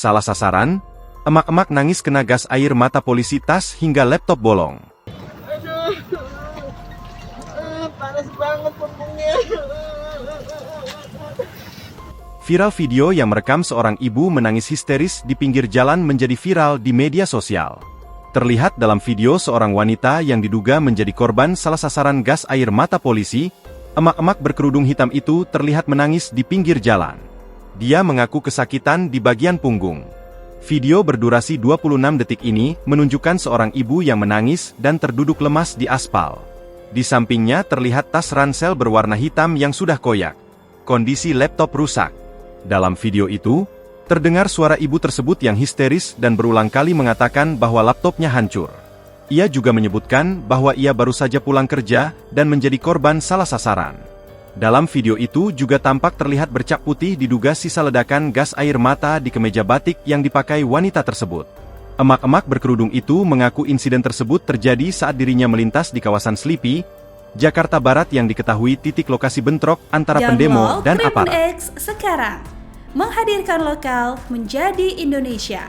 Salah sasaran, emak-emak nangis kena gas air mata polisi, tas hingga laptop bolong. Aduh, panas banget punggungnya. Viral video yang merekam seorang ibu menangis histeris di pinggir jalan menjadi viral di media sosial. Terlihat dalam video seorang wanita yang diduga menjadi korban salah sasaran gas air mata polisi. Emak-emak berkerudung hitam itu terlihat menangis di pinggir jalan. Dia mengaku kesakitan di bagian punggung. Video berdurasi 26 detik ini menunjukkan seorang ibu yang menangis dan terduduk lemas di aspal. Di sampingnya terlihat tas ransel berwarna hitam yang sudah koyak. Kondisi laptop rusak. Dalam video itu, terdengar suara ibu tersebut yang histeris dan berulang kali mengatakan bahwa laptopnya hancur. Ia juga menyebutkan bahwa ia baru saja pulang kerja dan menjadi korban salah sasaran. Dalam video itu juga tampak terlihat bercak putih diduga sisa ledakan gas air mata di kemeja batik yang dipakai wanita tersebut. Emak-emak berkerudung itu mengaku insiden tersebut terjadi saat dirinya melintas di kawasan Slipi, Jakarta Barat yang diketahui titik lokasi bentrok antara pendemo dan aparat. Sekarang menghadirkan lokal menjadi Indonesia.